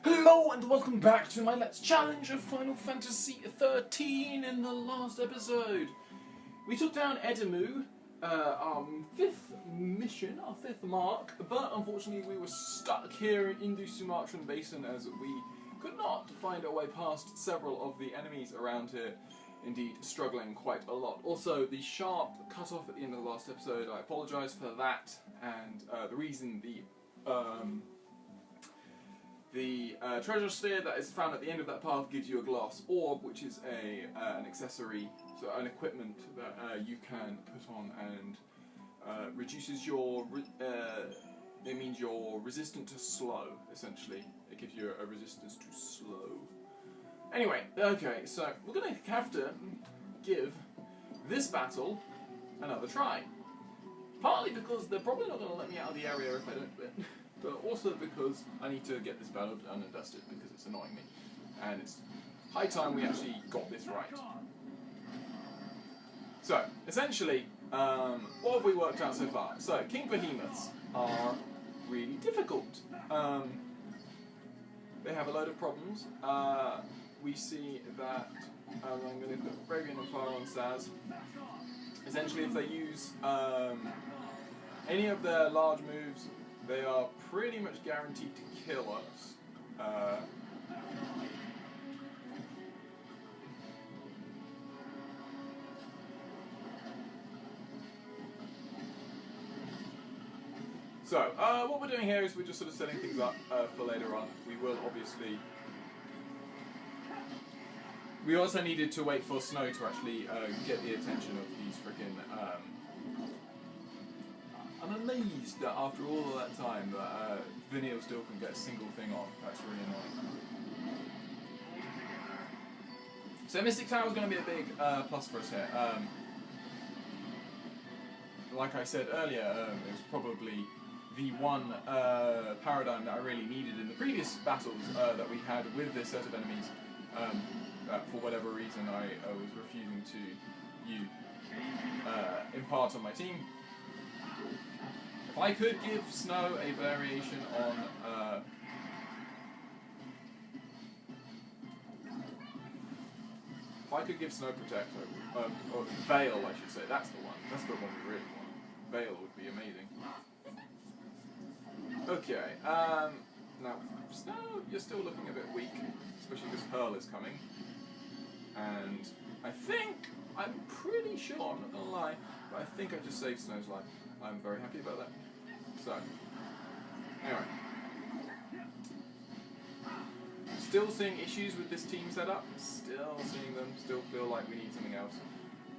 Hello and welcome back to my Let's Challenge of Final Fantasy XIII. In the last episode, we took down Edemu, our fifth mission, our fifth mark, but unfortunately we were stuck here in the Sumatran Basin as we could not find our way past several of the enemies around here, indeed struggling quite a lot. Also, the sharp cut-off at the end of the last episode, I apologise for that, and the reason the treasure sphere that is found at the end of that path gives you a glass orb, which is an accessory, so an equipment that you can put on and reduces your. It means you're resistant to slow. Essentially, it gives you a resistance to slow. Anyway, okay, so we're going to have to give this battle another try. Partly because they're probably not going to let me out of the area if I don't do it. But also because I need to get this battle done and dusted because it's annoying me. And it's high time we actually got this right. So, essentially, what have we worked out so far? So, King Behemoths are really difficult. They have a load of problems. We see that I'm going to put Bravian and Fire on Saz. Essentially, if they use any of their large moves, they are pretty much guaranteed to kill us. So, what we're doing here is we're just sort of setting things up for later on. We will obviously... We also needed to wait for Snow to actually get the attention of these frickin'... I'm amazed that after all of that time that Vineal still can get a single thing on. That's really annoying. So Mystic Tower is going to be a big plus for us here. Like I said earlier, it was probably the one paradigm that I really needed in the previous battles that we had with this set of enemies. That for whatever reason I was refusing to impart on my team. If I could give Snow a variation on if I could give Snow Protect, or Veil I should say, that's the one. That's the one we really want. Veil would be amazing. Okay, now Snow, you're still looking a bit weak, especially because Hurl is coming. And I'm pretty sure, I'm not gonna lie, but I think I just saved Snow's life. I'm very happy about that. So, anyway. Still seeing issues with this team setup. Still seeing them. Still feel like we need something else.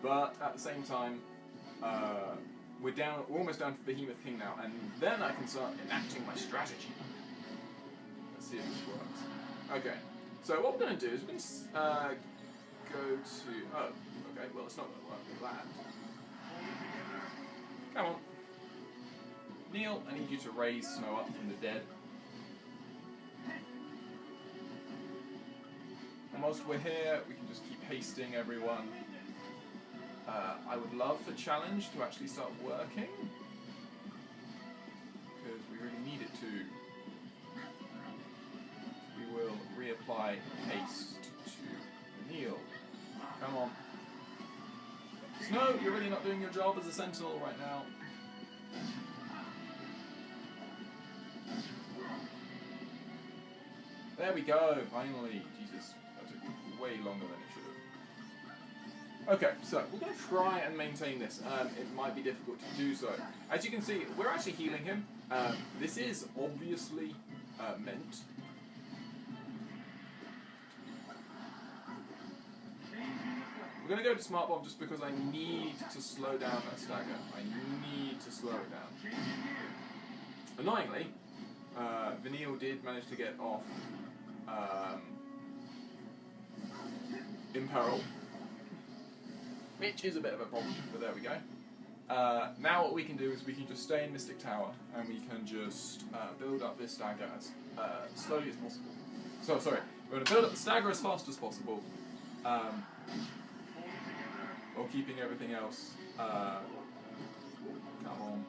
But at the same time, we're almost down to Behemoth King now, and then I can start enacting my strategy. Let's see if this works. Okay. So what we're going to do is we're going to go to... Oh, okay. Well, it's not going to work with that. Come on. Neil, I need you to raise Snow up from the dead. And whilst we're here, we can just keep hasting everyone. I would love for Challenge to actually start working. Because we really need it to. We will reapply haste to Neil. Come on. Snow, you're really not doing your job as a sentinel right now. There we go, finally. Jesus, that took way longer than it should have. Okay, so we're going to try and maintain this. It might be difficult to do so. As you can see, we're actually healing him. This is obviously meant. We're going to go to Smart Bomb just because I need to slow down that stagger. I need to slow it down. Annoyingly, Vineal did manage to get off Imperil, which is a bit of a problem, but there we go. Now what we can do is we can just stay in Mystic Tower and we can just build up this stagger as slowly as possible. So, sorry, we're going to build up the stagger as fast as possible while keeping everything else. Come on.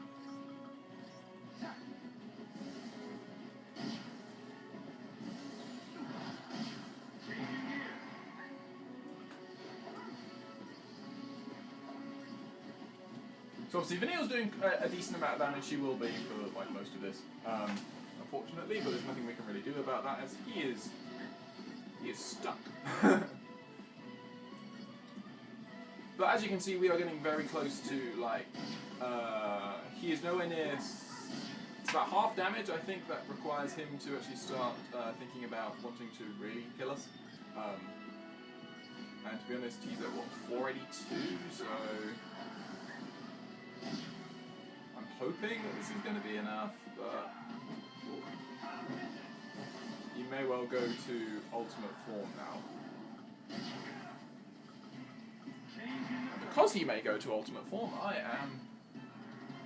So obviously Vanille's doing a decent amount of damage. She will be for like most of this, unfortunately. But there's nothing we can really do about that as he is stuck. But as you can see, we are getting very close to like he is nowhere near. It's about half damage. I think that requires him to actually start thinking about wanting to really kill us. And to be honest, he's at what, 482, so I'm hoping that this is going to be enough, but he may well go to ultimate form now. And because he may go to ultimate form, I am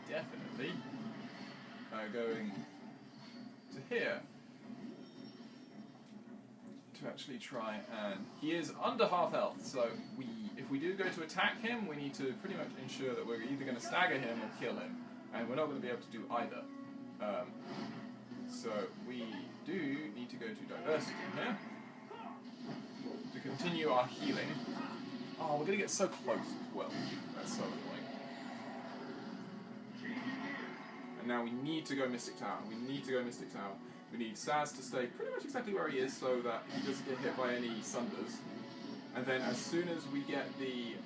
definitely going to here. To actually try and... He is under half health, so if we do go to attack him, we need to pretty much ensure that we're either going to stagger him or kill him, and we're not going to be able to do either. So we do need to go to diversity here to continue our healing. Oh, we're going to get so close as well. That's so annoying. And now we need to go Mystic Tower. We need to go Mystic Tower. We need Saz to stay pretty much exactly where he is so that he doesn't get hit by any Sunders. And then as soon as we get the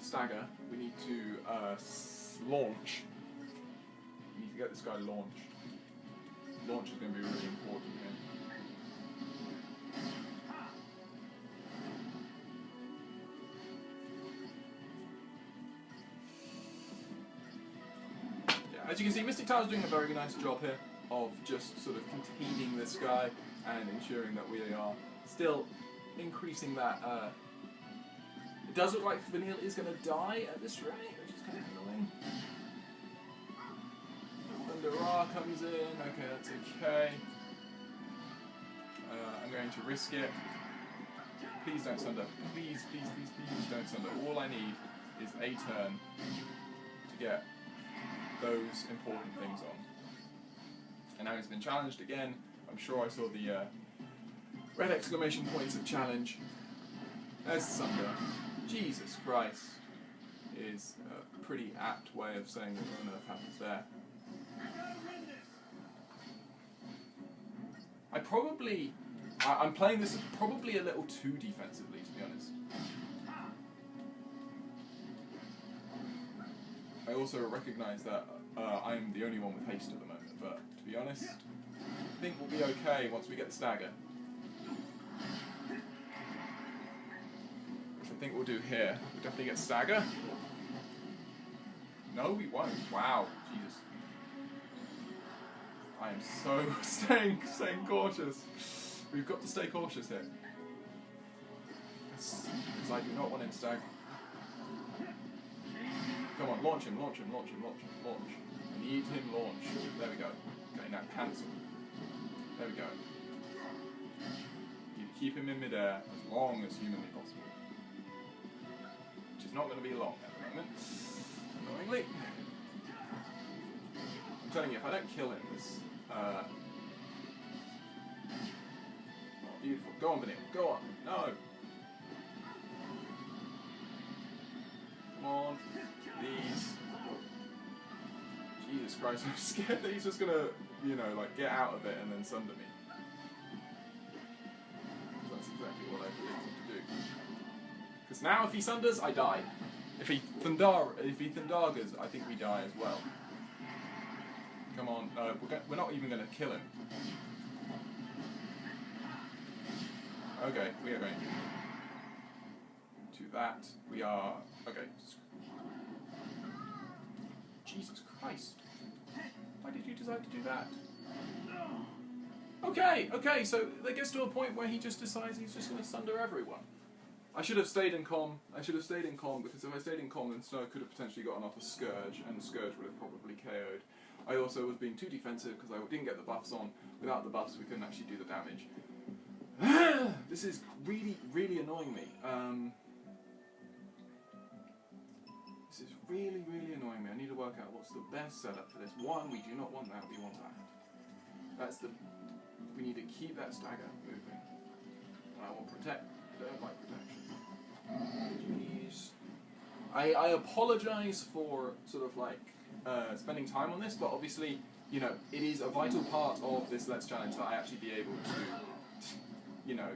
stagger, we need to launch. We need to get this guy launched. Launch is going to be really important here. Yeah, as you can see, Mystic Tower's doing a very nice job here of just sort of containing this guy and ensuring that we are still increasing that. It does look like Vanille is going to die at this rate, which is kind of annoying. Thunder Ra comes in, okay, that's okay. I'm going to risk it. Please don't Sunder. Please, please, please, please don't Sunder. All I need is a turn to get those important things on. And now he's been challenged again. I'm sure I saw the red exclamation points of challenge. There's Sunder. Jesus Christ is a pretty apt way of saying what on earth happens there. I'm playing this probably a little too defensively, to be honest. I also recognise that I'm the only one with haste at the moment, but to be honest, I think we'll be okay once we get the stagger. Which I think we'll do here. We'll definitely get stagger. No, we won't. Wow, Jesus. I am so staying cautious. We've got to stay cautious here. Because I do not want him stagger. Come on, launch him, launch him, launch him, launch him, launch. I need him launch. There we go. Okay, now cancel. There we go. You keep him in midair as long as humanly possible. Which is not going to be long at the moment. Annoyingly. I'm telling you, if I don't kill him, this... Oh, beautiful. Go on, Vanille. Go on. No. Come on. Please. Jesus Christ, I'm scared that he's just gonna, you know, like get out of it and then sunder me. That's exactly what I predicted to do. Because now if he sunders, I die. If he Thundargas, I think we die as well. Come on, no, we're not even gonna kill him. Okay, we are going to that. We are okay. Jesus Christ. Why did you decide to do that? Okay, so it gets to a point where he just decides he's just going to sunder everyone. I should have stayed in calm. Because if I stayed in calm, then Snow could have potentially gotten off a Scourge, and Scourge would have probably KO'd. I also was being too defensive because I didn't get the buffs on. Without the buffs, we couldn't actually do the damage. This is really, really annoying me. This is really, really annoying me. I need to work out what's the best setup for this. One, we do not want that, we want that. We need to keep that stagger moving. I want protect. I don't like protection. Jeez. I apologise for sort of like spending time on this, but obviously, you know, it is a vital part of this Let's Challenge that I actually be able to, you know,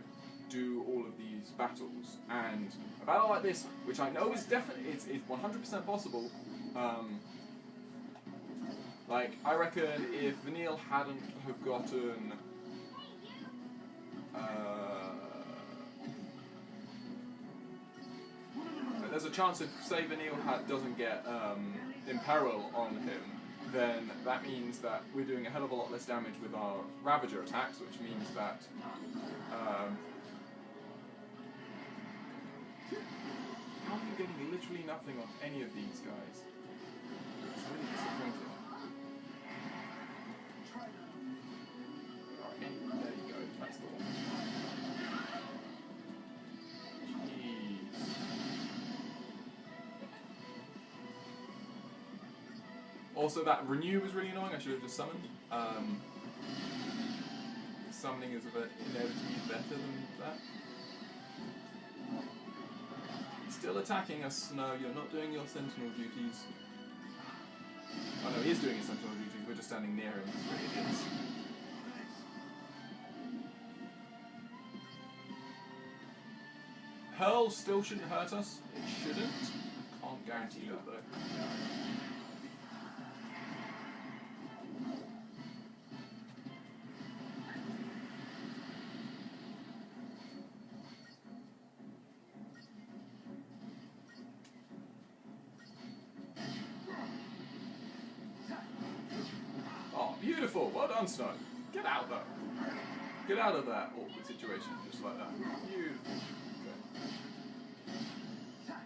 do all of these battles. And a battle like this, which I know is definitely, it's 100% possible. Like, I reckon if Vanille hadn't have gotten there's a chance if, say, Vanille doesn't get Imperil on him, then that means that we're doing a hell of a lot less damage with our Ravager attacks, which means that how are you getting literally nothing on any of these guys? It's really disappointing. Alright, there you go, that's the one. Also, that renew was really annoying. I should have just summoned. Summoning is a bit inevitably better than that. Still attacking us. No, you're not doing your sentinel duties. Oh no, he is doing his sentinel duties. We're just standing near him. It's really idiots. Hurl still shouldn't hurt us. It shouldn't. Can't guarantee that though. Beautiful, well done, Snow. Get out though. Get out of that awkward situation, just like that. Beautiful. Okay.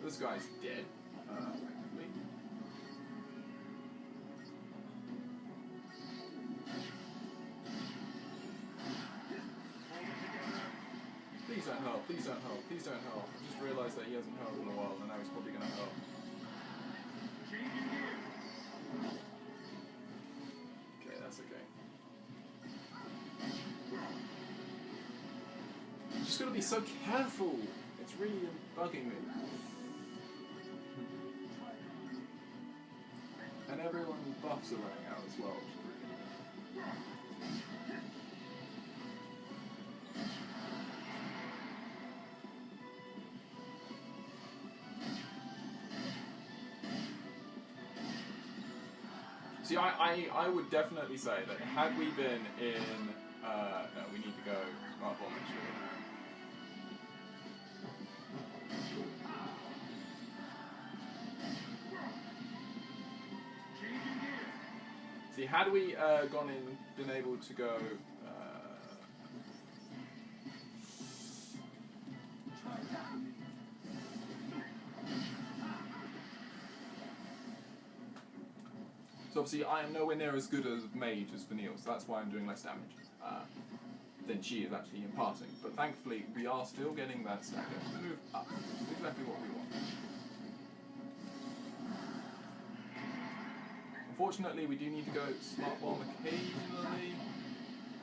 This guy's dead, effectively. Please don't hurl, please don't hurl, please don't hurl. I just realised that he hasn't hurled in a while, and now he's probably going to hurl. Okay, that's okay. I'm just gonna be so careful. It's really bugging me. And everyone buffs are running out as well. See, I would definitely say that had we been in, no, we need to go smart bomb actually. See, had we gone in, been able to go, so obviously I am nowhere near as good as Mage as Vanille, so that's why I'm doing less damage than she is actually imparting. But thankfully we are still getting that stagger to move up. It's exactly what we want. Unfortunately we do need to go smart bomb occasionally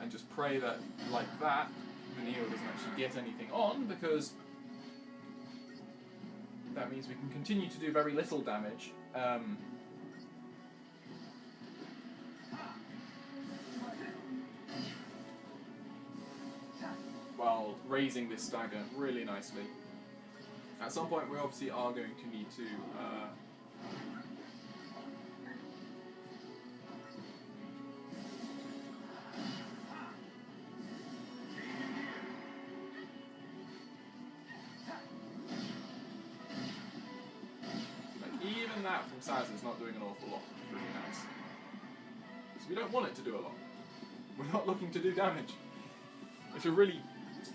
and just pray that, like that, Vanille doesn't actually get anything on, because that means we can continue to do very little damage. While raising this stagger really nicely. At some point we obviously are going to need to like, even that from Saz is not doing an awful lot. It's really nice. So we don't want it to do a lot. We're not looking to do damage. It's a really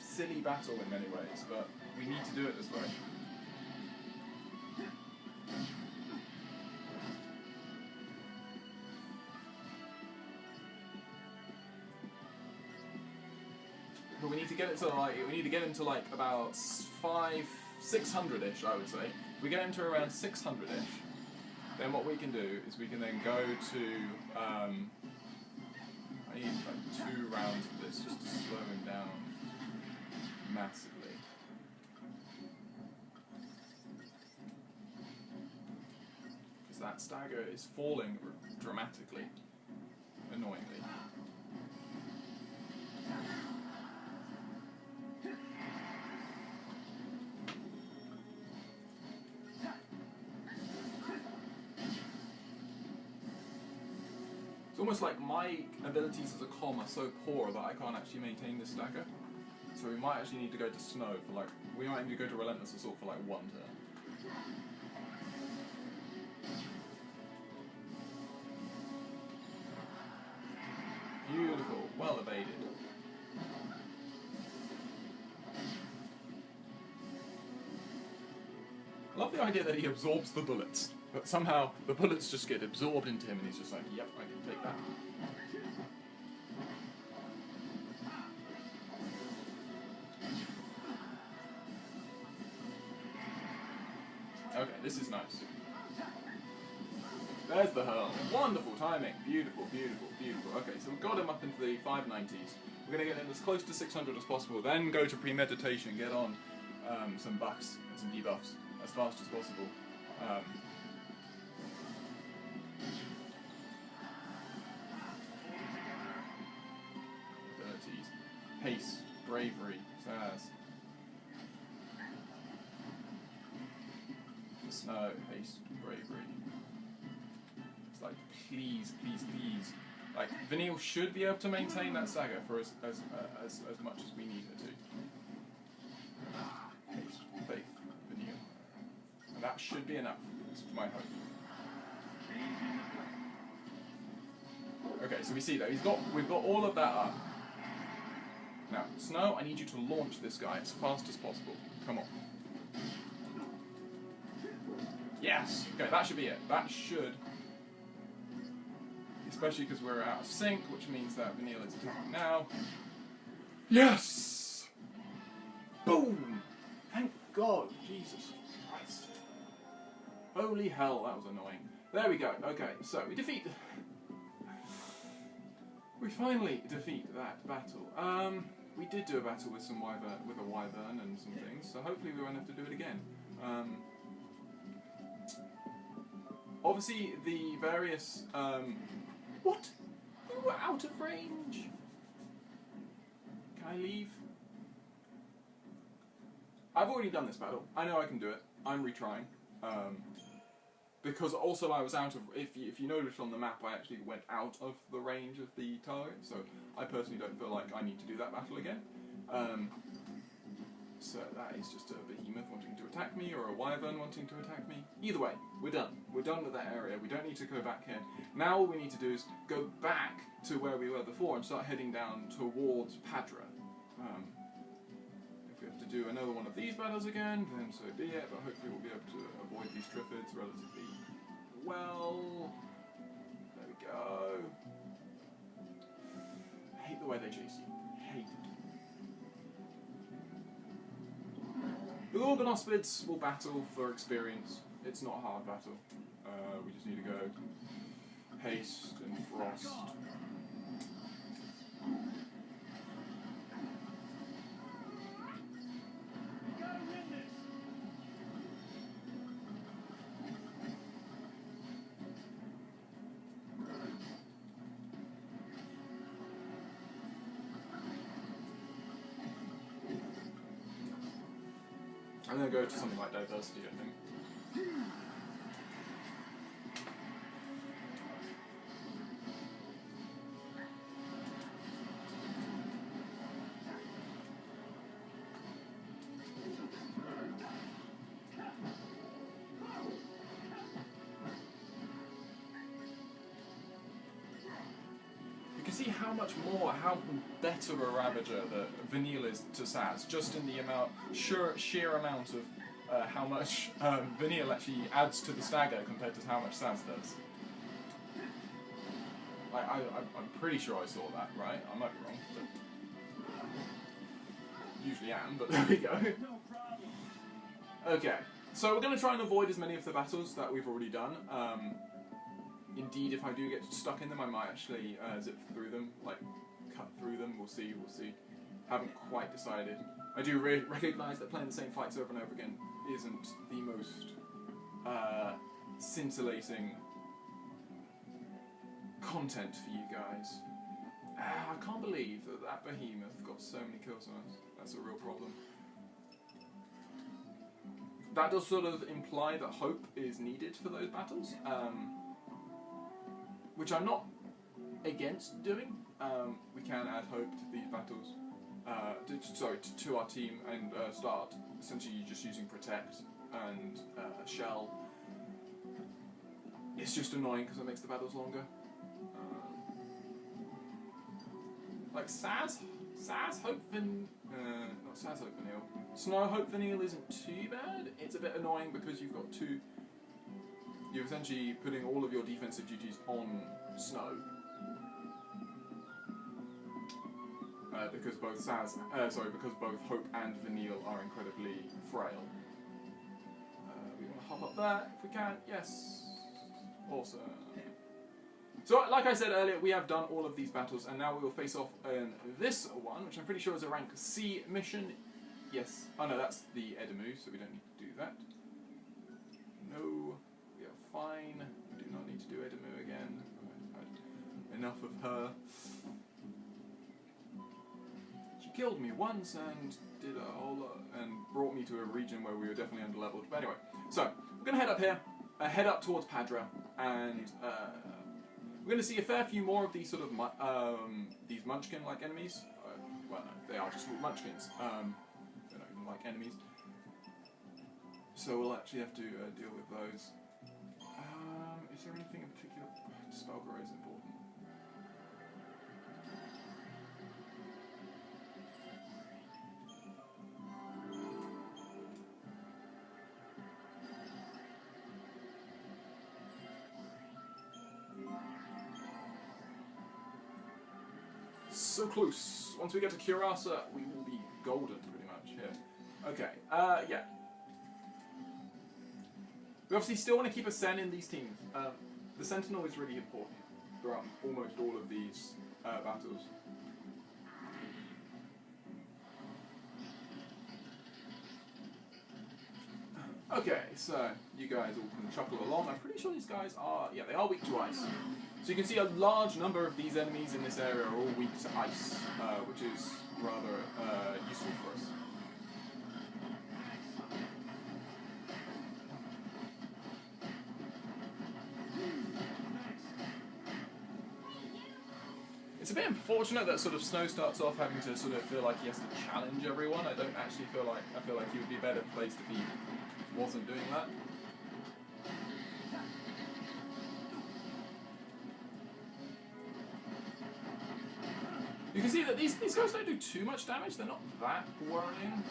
silly battle in many ways, but we need to do it this way. But we need to get it to like about 600-ish, I would say. If we get him to around 600-ish, then what we can do is we can then go to I need like 2 rounds of this just to slow him down massively. that stagger is falling dramatically, annoyingly. It's almost like my abilities as a com are so poor that I can't actually maintain this stagger. So we might actually need to go to Snow for like, we might need to go to Relentless Assault for like 1 turn. Beautiful, well evaded. I love the idea that he absorbs the bullets, but somehow the bullets just get absorbed into him and he's just like, yep, I can take that. Okay, this is nice. There's the hurl. Wonderful timing. Beautiful, beautiful, beautiful. Okay, so we've got him up into the 590s. We're going to get him as close to 600 as possible, then go to premeditation, get on some buffs and some debuffs as fast as possible. Abilities. Haste, bravery, Saz. Snow, haste, bravery. It's like, please, please, please. Like, Vanille should be able to maintain that stagger for as much as we need her to. Haste, faith, Vanille. And that should be enough. It's my hope. Okay, so we see that we've got all of that up. Now, Snow, I need you to launch this guy as fast as possible. Come on. Yes! Okay, that should be it. That should. Especially because we're out of sync, which means that Vanille is attacking now. Yes! Boom! Thank God! Jesus Christ. Holy hell, that was annoying. There we go. Okay, so we defeat. We finally defeat that battle. We did do a battle with some with a wyvern and some things, so hopefully we won't have to do it again. Obviously, the various... What? You were out of range! Can I leave? I've already done this battle. I know I can do it. I'm retrying. Because also I was out of... If you noticed on the map, I actually went out of the range of the target, so I personally don't feel like I need to do that battle again. So that is just a behemoth wanting to attack me, or a wyvern wanting to attack me. Either way, we're done. We're done with that area. We don't need to go back here. Now all we need to do is go back to where we were before and start heading down towards Padra. If we have to do another one of these battles again, then so be it, but hopefully we'll be able to avoid these Triffids relatively well. There we go. I hate the way they chase you. Hate it. The Organospids will battle for experience. It's not a hard battle. We just need to go haste and frost. I'm going to go to something like diversity, I think. See how much more, how better a Ravager that Vanille is to Saz, just in the amount, sheer amount of how much Vanille actually adds to the stagger compared to how much Saz does. I'm pretty sure I saw that, right? I might be wrong, but usually am, but there we go. Okay, so we're going to try and avoid as many of the battles that we've already done. Indeed, if I do get stuck in them, I might actually zip through them, like cut through them. We'll see. Haven't quite decided. I do recognise that playing the same fights over and over again isn't the most scintillating content for you guys. I can't believe that behemoth got so many kills on us. That's a real problem. That does sort of imply that hope is needed for those battles, which I'm not against doing. We can add hope to these battles. To our team and start essentially just using protect and shell. It's just annoying because it makes the battles longer. Like Saz Hope not Saz Hope Vanille. Snow Hope Vanille isn't too bad. It's a bit annoying because you've got two. You're essentially putting all of your defensive duties on Snow. Because both because both Hope and Vanille are incredibly frail. We want to hop up there if we can. Yes. Awesome. So, like I said earlier, we have done all of these battles, and now we will face off in this one, which I'm pretty sure is a rank C mission. Yes. Oh no, that's the Edamu, so we don't need to do that. No, we are fine. We do not need to do Edamu again. I've had enough of her. She killed me once and did a whole lot, and brought me to a region where we were definitely underleveled. But anyway, so we're going to head up here, head up towards Padra, and we're going to see a fair few more of these sort of these Munchkin-like enemies. Well, no, they are just Munchkins. They're not even like enemies. So we'll actually have to deal with those. Is there anything in particular? Spellgrow is important. So close. Once we get to Curasa, we will be golden, pretty much, here. Okay, yeah. We obviously still want to keep a Sen in these teams. The Sentinel is really important throughout almost all of these battles. Okay, so you guys all can chuckle along. I'm pretty sure these guys are, yeah, they are weak to ice. So you can see a large number of these enemies in this area are all weak to ice, which is rather useful for us. It's a bit unfortunate that sort of Snow starts off having to sort of feel like he has to challenge everyone. I don't actually feel like, I feel like he would be better placed if he wasn't doing that. You can see that these guys don't do too much damage, they're not that worrying.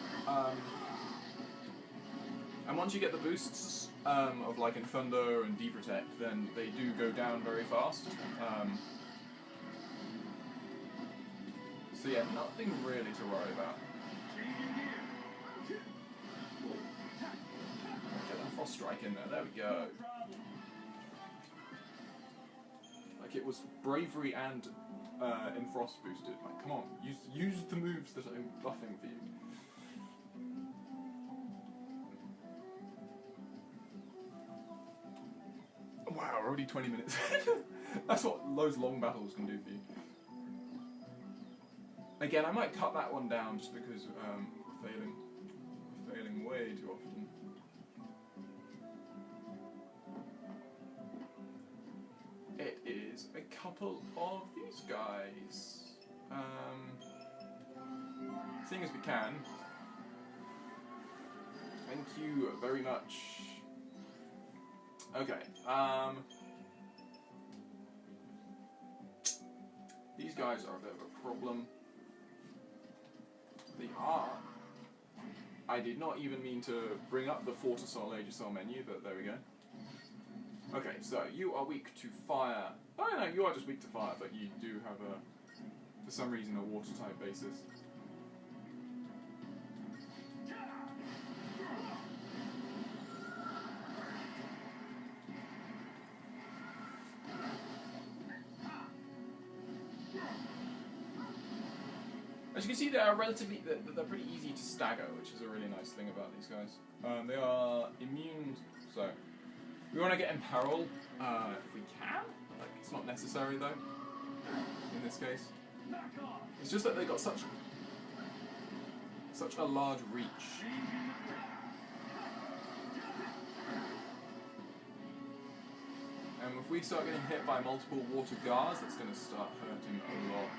And once you get the boosts of like in Thunder and D-Protect, then they do go down very fast. So yeah, nothing really to worry about. Get that Frost Strike in there, we go. Like it was bravery and in Frost boosted. Like, come on, use the moves that I'm buffing for you. Wow, we're already 20 minutes. That's what those long battles can do for you. Again, I might cut that one down just because we're failing way too often. It is a couple of these guys. Seeing as we can. Thank you very much. Okay. These guys are a bit of a problem. They are. I did not even mean to bring up the Fortisol Aegisol menu, but there we go. Okay, so you are weak to fire. Oh no, you are just weak to fire, but you do have for some reason, a water type basis. As you can see, they are they're pretty easy to stagger, which is a really nice thing about these guys. They are immune, so we want to get in peril if we can. Like, It's not necessary though, in this case. It's just that they got such a large reach. And if we start getting hit by multiple water guards, that's going to start hurting a lot.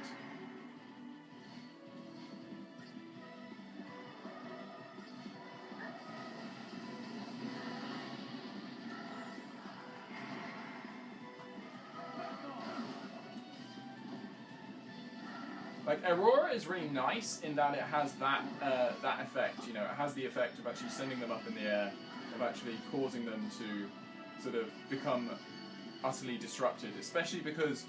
Like, Aurora is really nice in that it has that effect, you know, it has the effect of actually sending them up in the air, of actually causing them to sort of become utterly disrupted, especially because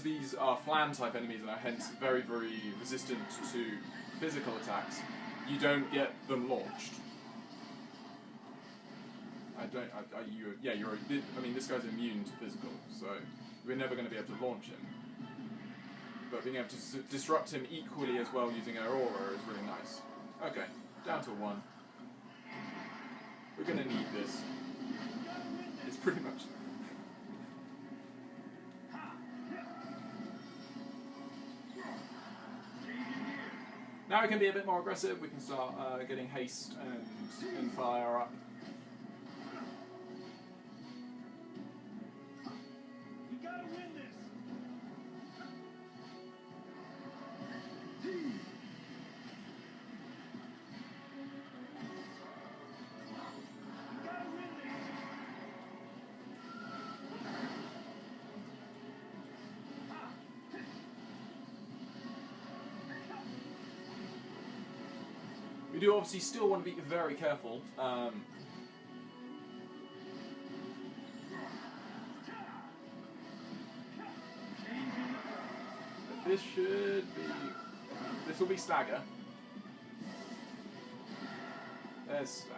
these are flan type enemies and are hence very, very resistant to physical attacks. You don't get them launched. I mean, this guy's immune to physical, so we're never going to be able to launch him. But being able to disrupt him equally as well using Aurora is really nice. Okay, down to 1. We're going to need this. It's pretty much... Now we can be a bit more aggressive, we can start getting haste and fire up. You gotta win this! We do obviously still want to be very careful. This should be... This will be stagger. There's stagger.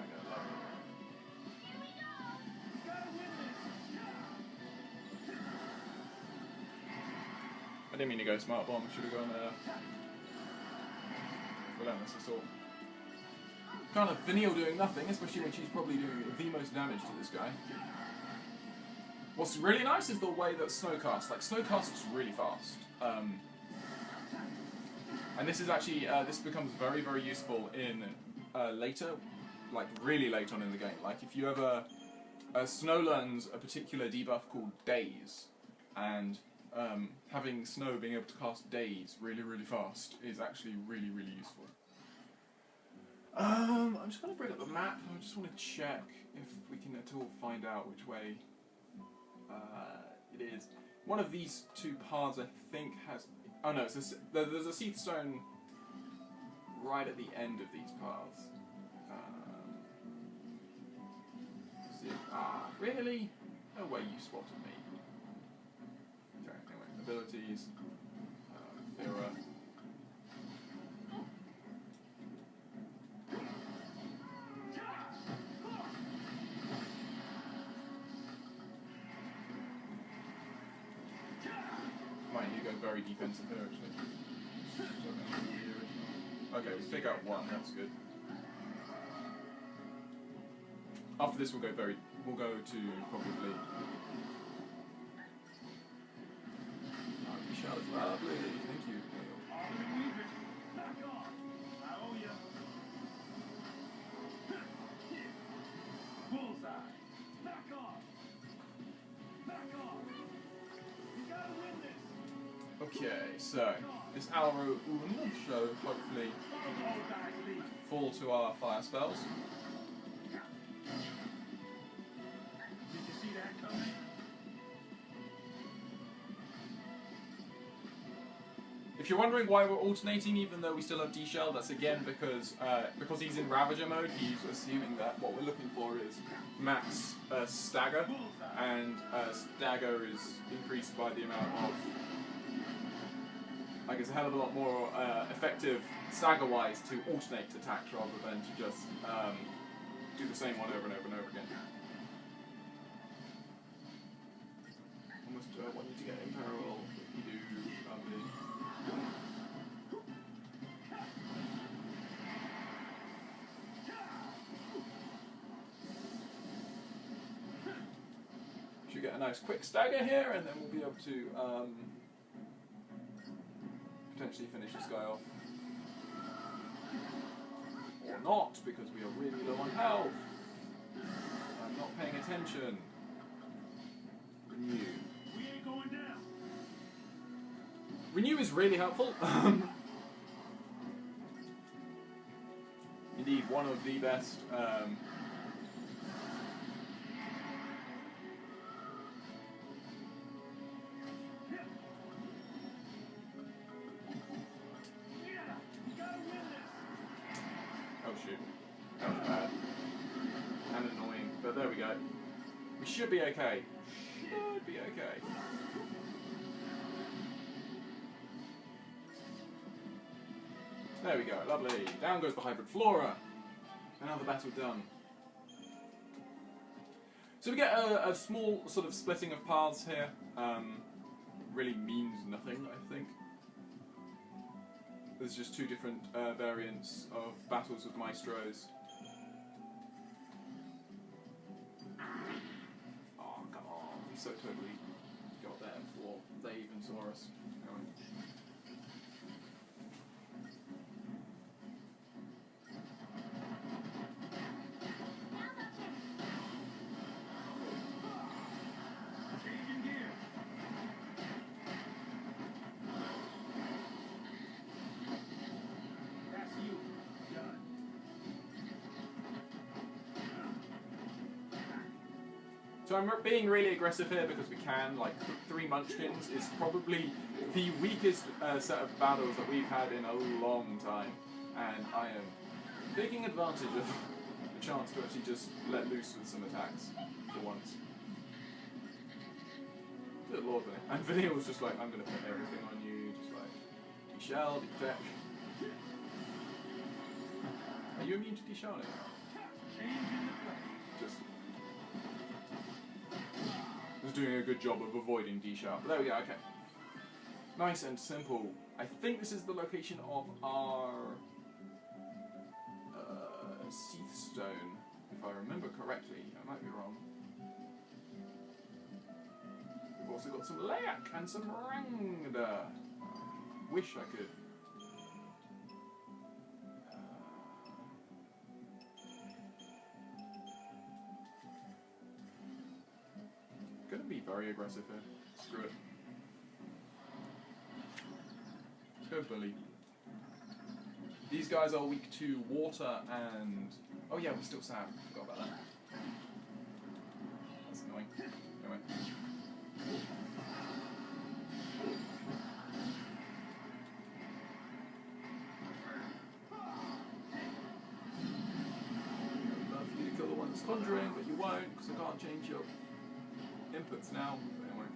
I didn't mean to go smart bomb. Should have gone relentless assault. Kind of Vanille doing nothing, especially when she's probably doing the most damage to this guy. What's really nice is the way that Snowcast, like Snowcast is really fast. And this is actually, this becomes very, very useful in later, like really late on in the game. Like if you ever, Snow learns a particular debuff called Daze, and having Snow being able to cast Daze really, really fast is actually really, really useful. I'm just going to bring up the map. I just want to check if we can at all find out which way it is. One of these two paths, I think, has... Oh no, there's a Seath Stone right at the end of these paths. Really? No way you spotted me. Okay, anyway, abilities. Thera. Very defensive here, actually. Okay, we take out 1, that's good. After this we'll go to probably... Michelle is lovely, thank you. Bullseye! Back off! Back off! You gotta win this! Okay, so this Alro shall hopefully fall to our fire spells. Did you see that coming? If you're wondering why we're alternating even though we still have D-Shell, that's again because he's in Ravager mode, he's assuming that what we're looking for is max stagger, and stagger is increased by the amount of... Like, it's a hell of a lot more effective stagger-wise to alternate attacks rather than to just do the same one over and over and over again. Almost want you to get in parallel. You do lovely. Should get a nice quick stagger here, and then we'll be able to potentially finish this guy off. Or not, because we are really low on health. I'm not paying attention. Renew. We ain't going down. Renew is really helpful. Indeed, one of the best. Oh shoot, that was bad and annoying. But there we go. We should be okay. Should be okay. There we go, lovely. Down goes the hybrid flora. Another battle done. So we get a small sort of splitting of paths here. Really means nothing, I think. There's just two different variants of battles with maestros. Oh, come on. We so totally got there before they even saw us. Anyway. Changing gear. That's you. Done. So I'm being really aggressive here because we can. Like, 3 Munchkins is probably the weakest set of battles that we've had in a long time. And I am taking advantage of the chance to actually just let loose with some attacks for once. Good lord, man. And Vanille was just like, I'm going to put everything on you, just like, de-shell, de-protect. Are you immune to de-shelling? Just doing a good job of avoiding de-shell. But there we go, okay. Nice and simple. I think this is the location of our Seath Stone, if I remember correctly. I might be wrong. We've also got some Layak and some Rangda. Wish I could. Gonna be very aggressive here. Screw it. Let's go bully. These guys are weak to water and... Oh yeah, we're still sad. Forgot about that. That's annoying. Anyway. I'd love for you to kill the one that's conjuring, but you won't, because I can't change your inputs now. Anyway.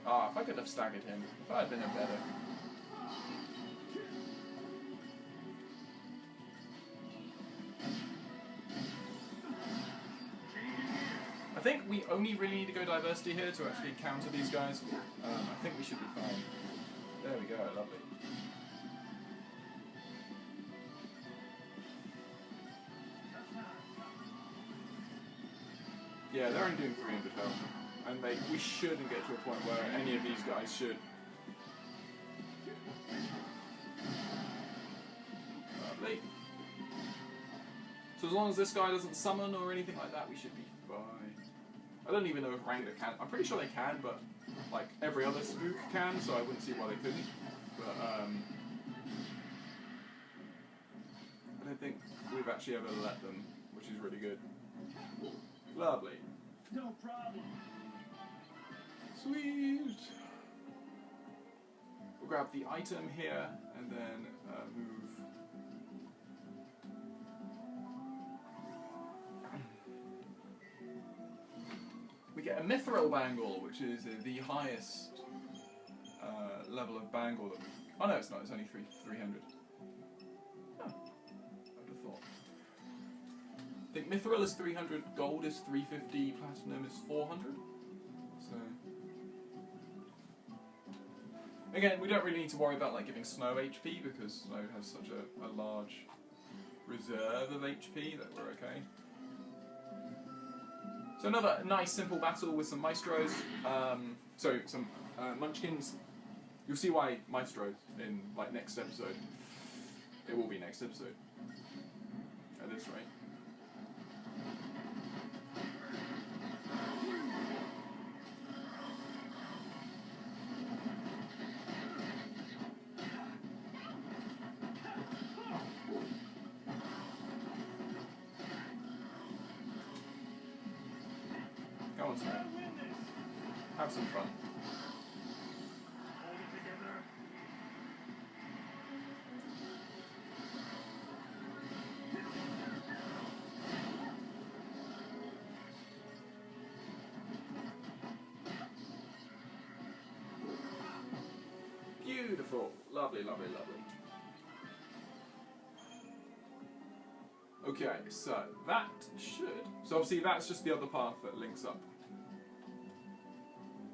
Ah, if I could have staggered him, if I had been a better. I think we only really need to go diversity here to actually counter these guys. I think we should be fine. There we go, lovely. Yeah, they're only doing 300 health. And we shouldn't get to a point where any of these guys should. Lovely. So as long as this guy doesn't summon or anything like that, we should be fine. I don't even know if Rangda can. I'm pretty sure they can, but like every other spook can, so I wouldn't see why they couldn't. But I don't think we've actually ever let them, which is really good. Lovely. No problem. Sweet. We'll grab the item here and then move. We get a Mithril Bangle, which is the highest level of bangle that we... Oh no, it's not. It's only 300. Oh, I would have thought. I think Mithril is 300, Gold is 350, Platinum is 400. So again, we don't really need to worry about like giving Snow HP because Snow has such a large reserve of HP that we're okay. So another nice simple battle with some Maestros. Some Munchkins. You'll see why Maestros in like next episode. It will be next episode. At this rate. Come on, Snow. Have some fun. Hold it together. Beautiful. Lovely, lovely, lovely. Okay, so that should... So obviously that's just the other path that links up.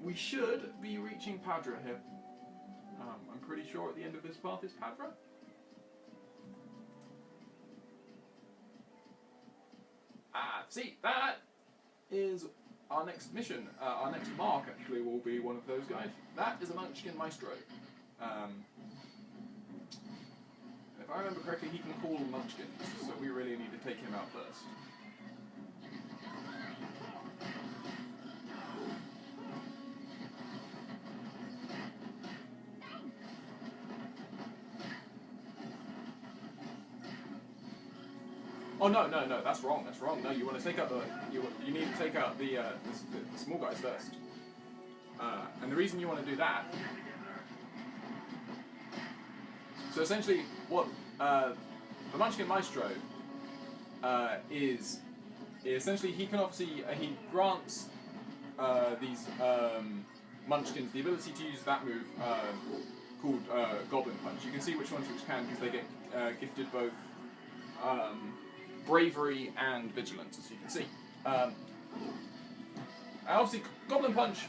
We should be reaching Padra here. I'm pretty sure at the end of this path is Padra. See, that is our next mission. Our next mark, actually, will be one of those guys. That is a Munchkin Maestro. If I remember correctly, he can call Munchkins, so we really need to take him out first. Oh no, that's wrong. That's wrong. No, you want to take out you need to take out the small guys first. And the reason you want to do that. So essentially, what the Munchkin Maestro is essentially he can obviously he grants these Munchkins the ability to use that move called Goblin Punch. You can see which ones can because they get gifted both. Bravery and vigilance, as you can see. And obviously, Goblin Punch,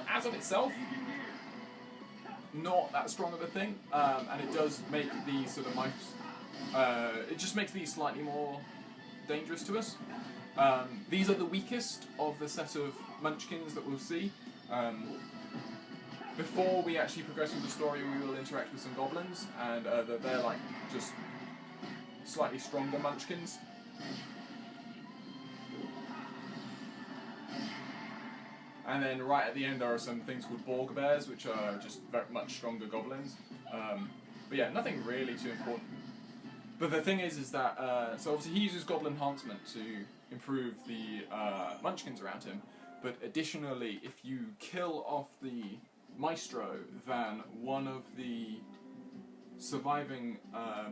as of itself, not that strong of a thing, and it does make these sort of it just makes these slightly more dangerous to us. These are the weakest of the set of Munchkins that we'll see. Before we actually progress with the story, we will interact with some goblins, and they're like just slightly stronger Munchkins. And then right at the end there are some things called Borg Bears, which are just very much stronger goblins. But yeah, nothing really too important. But the thing is that, so obviously he uses Goblin Enhancement to improve the Munchkins around him, but additionally, if you kill off the Maestro, then one of the surviving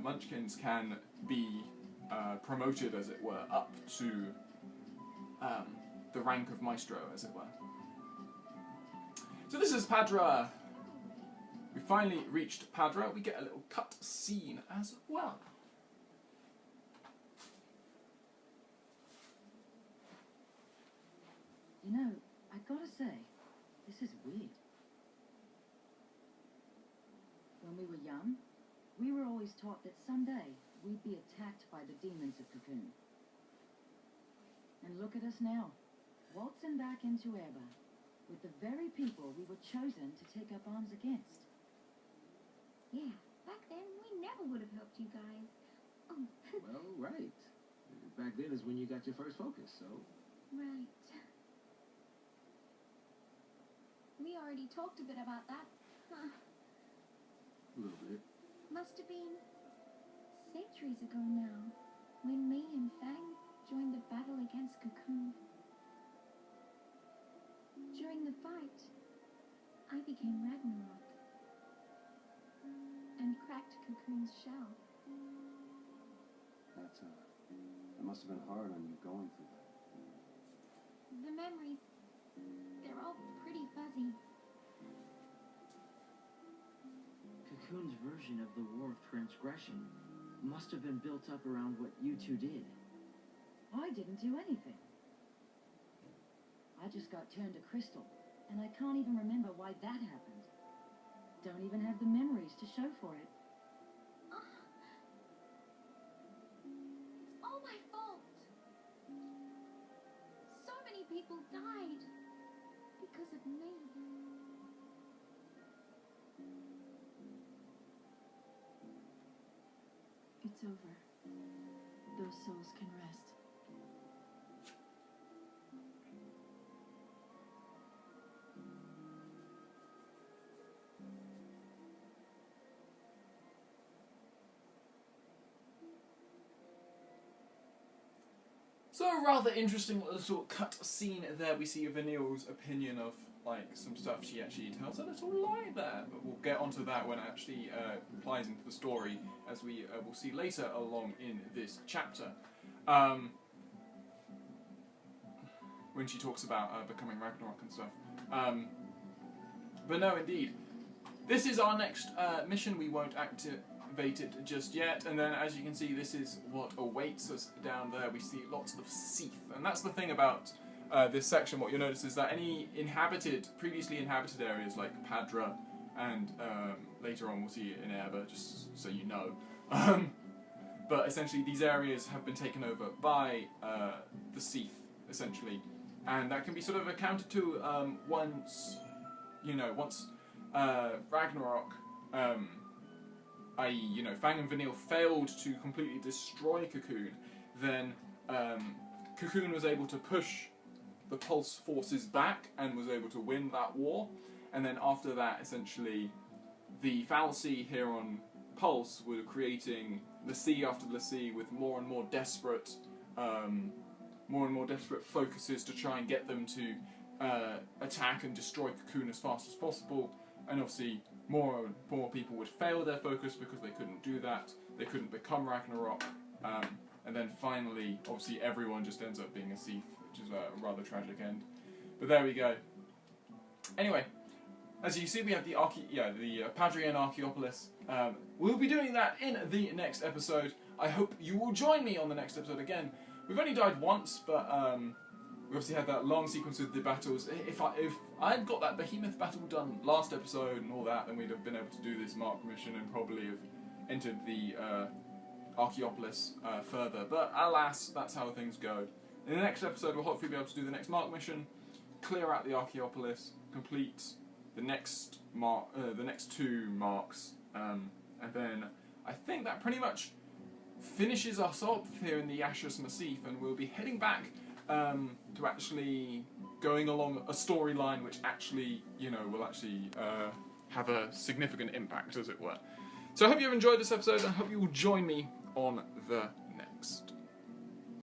Munchkins can be promoted, as it were, up to the rank of Maestro, as it were. So this is Padra. We finally reached Padra. We get a little cut scene as well. You know, I gotta say, this is weird. When we were young, we were always taught that someday we'd be attacked by the demons of Cocoon. And look at us now, waltzing back into Erba, with the very people we were chosen to take up arms against. Yeah, back then we never would have helped you guys. Oh. Well, right. Back then is when you got your first focus, so... Right. We already talked a bit about that, huh? A little bit. Must have been centuries ago now, when me and Fang joined the battle against Cocoon. During the fight, I became Ragnarok and cracked Cocoon's shell. That must have been hard on you going through that. The memories, they're all pretty fuzzy. Cocoon's version of the War of Transgression must have been built up around what you two did. I didn't do anything. I just got turned to crystal, and I can't even remember why that happened. Don't even have the memories to show for it. It's all my fault. So many people died because of me. It's over. Those souls can rest. So a rather interesting little sort of cut scene there. We see Vanille's opinion of like some stuff. She actually tells a little lie there, but we'll get onto that when it actually applies into the story, as we will see later along in this chapter. When she talks about becoming Ragnarok and stuff. But no, indeed. This is our next mission. We won't activate it just yet, and then as you can see, this is what awaits us down there. We see lots of Seath, and that's the thing about this section. What you'll notice is that any previously inhabited areas like Padra, and later on we'll see it in Erba, just so you know. But essentially these areas have been taken over by the Seath, essentially, and that can be sort of accounted to once Ragnarok, i.e., Fang and Vanille failed to completely destroy Cocoon, then Cocoon was able to push the Pulse forces back and was able to win that war. And then after that, essentially, the fallacy here on Pulse were creating l'Cie after l'Cie with more and more desperate focuses to try and get them to attack and destroy Cocoon as fast as possible. And obviously, more and more people would fail their focus because they couldn't do that. They couldn't become Ragnarok. And then finally, obviously, everyone just ends up being a Seath, which is a rather tragic end. But there we go. Anyway, as you see, we have the Padrian Archaeopolis. We'll be doing that in the next episode. I hope you will join me on the next episode again. We've only died once, but we obviously had that long sequence with the battles. If I'd got that Behemoth battle done last episode and all that, then we'd have been able to do this Mark mission and probably have entered the Archaeopolis further. But alas, that's how things go. In the next episode, we'll hopefully be able to do the next Mark mission, clear out the Archaeopolis, complete the next two marks, and then I think that pretty much finishes us off here in the Yashas Massif, and we'll be heading back to actually going along a storyline which actually, will actually have a significant impact, as it were. So I hope you've enjoyed this episode, and I hope you will join me on the next.